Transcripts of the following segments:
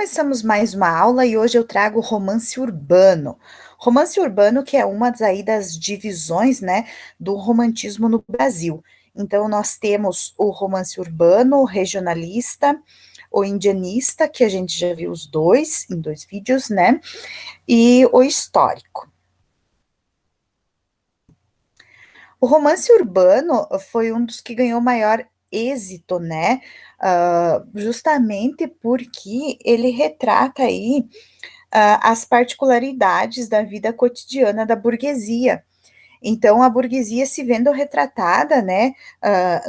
começamos mais uma aula e hoje eu trago romance urbano. Romance urbano que é uma das divisões, né, do romantismo no Brasil. Então nós temos o romance urbano, o regionalista, o indianista, que a gente já viu os dois em dois vídeos, né, e o histórico. O romance urbano foi um dos que ganhou maior êxito, né, justamente porque ele retrata aí as particularidades da vida cotidiana da burguesia. Então, a burguesia se vendo retratada, né,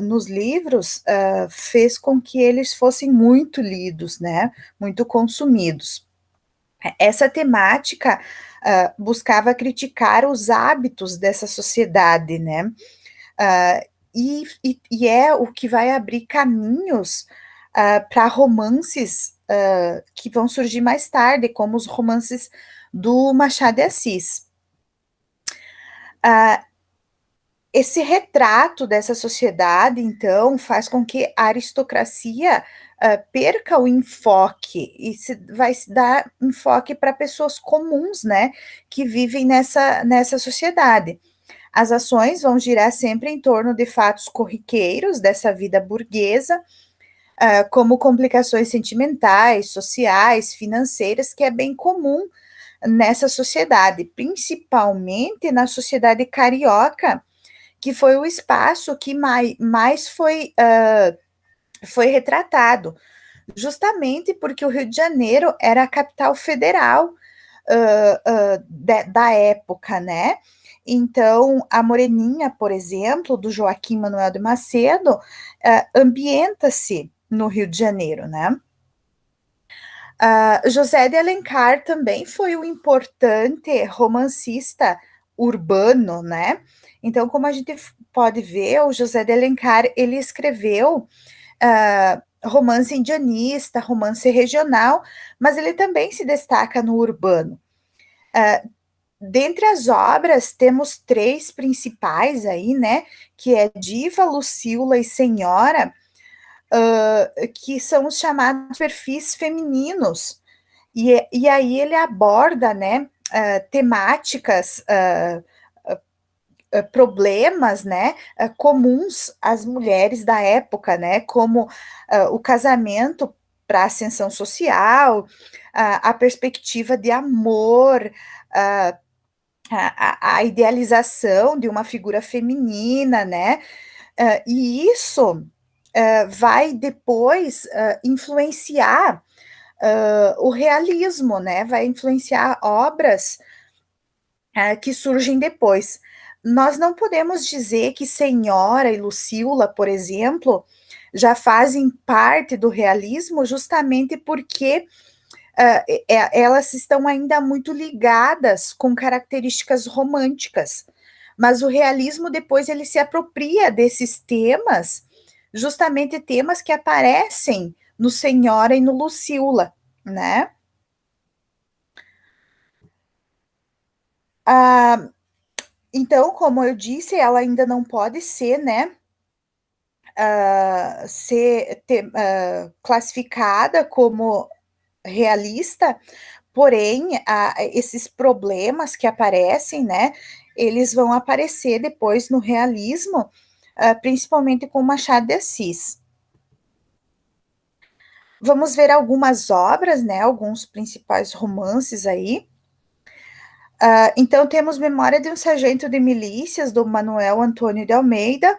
nos livros, fez com que eles fossem muito lidos, né, muito consumidos. Essa temática buscava criticar os hábitos dessa sociedade, né, e é o que vai abrir caminhos para romances que vão surgir mais tarde, como os romances do Machado de Assis. Uh, Esse retrato dessa sociedade, então, faz com que a aristocracia perca o enfoque e vai se dar enfoque para pessoas comuns, né, que vivem nessa sociedade. As ações vão girar sempre em torno de fatos corriqueiros dessa vida burguesa, como complicações sentimentais, sociais, financeiras, que é bem comum nessa sociedade, principalmente na sociedade carioca, que foi o espaço que mais foi retratado, justamente porque o Rio de Janeiro era a capital federal da época, né? Então, a Moreninha, por exemplo, do Joaquim Manuel de Macedo, ambienta-se no Rio de Janeiro, né? José de Alencar também foi um importante romancista urbano, né? Então, como a gente pode ver, o José de Alencar, ele escreveu romance indianista, romance regional, mas ele também se destaca no urbano. Dentre as obras, temos três principais aí, né? Que é Diva, Lucila e Senhora, que são os chamados perfis femininos. E aí ele aborda, né, temáticas, problemas, né, comuns às mulheres da época, né, como o casamento para ascensão social, a perspectiva de amor, a idealização de uma figura feminina, né, e isso vai depois influenciar o realismo, né, vai influenciar obras que surgem depois. Nós não podemos dizer que Senhora e Lucila, por exemplo, já fazem parte do realismo justamente porque elas estão ainda muito ligadas com características românticas. Mas o realismo depois ele se apropria desses temas, justamente temas que aparecem no Senhora e no Lucila, né? Ah, então, como eu disse, ela ainda não pode ser, né, classificada como realista, porém, esses problemas que aparecem, né, eles vão aparecer depois no realismo, principalmente com Machado de Assis. Vamos ver algumas obras, né, alguns principais romances aí. Então, temos Memória de um Sargento de Milícias, do Manuel Antônio de Almeida,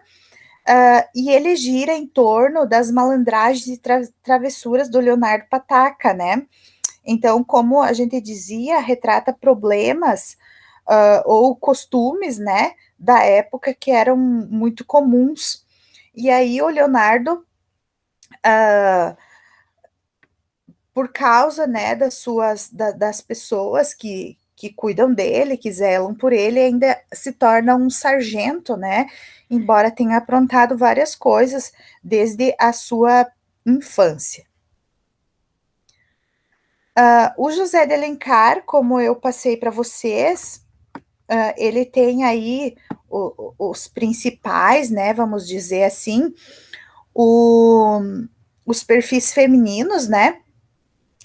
e ele gira em torno das malandragens e travessuras do Leonardo Pataca, né? Então, como a gente dizia, retrata problemas ou costumes, né, da época que eram muito comuns. E aí o Leonardo, por causa, né, das pessoas que cuidam dele, que zelam por ele, ainda se torna um sargento, né, embora tenha aprontado várias coisas desde a sua infância. O José de Alencar, como eu passei para vocês, ele tem aí os principais, né, vamos dizer assim, o, os perfis femininos, né,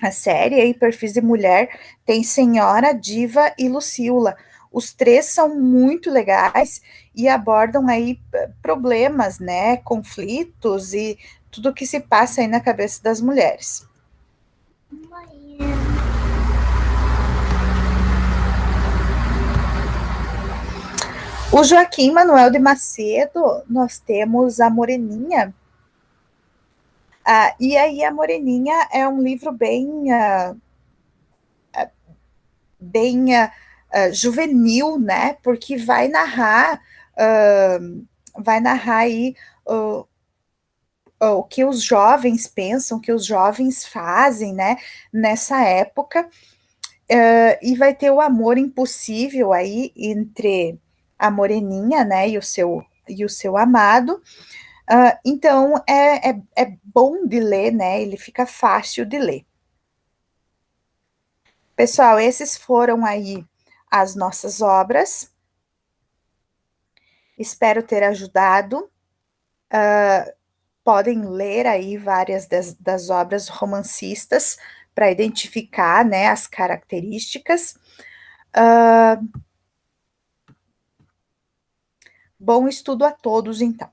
A série aí, Perfis de Mulher, tem Senhora, Diva e Lucila. Os três são muito legais e abordam aí problemas, né, conflitos e tudo que se passa aí na cabeça das mulheres. O Joaquim Manuel de Macedo, nós temos a Moreninha. E aí a Moreninha é um livro bem juvenil, né? Porque vai narrar aí uh, o que os jovens pensam, o que os jovens fazem, né? Nessa época, e vai ter o amor impossível aí entre a Moreninha, né? E o seu amado. Então é bom de ler, né? Ele fica fácil de ler. Pessoal, esses foram aí as nossas obras. Espero ter ajudado. Podem ler aí várias das obras romancistas para identificar, né, as características. Bom estudo a todos, então.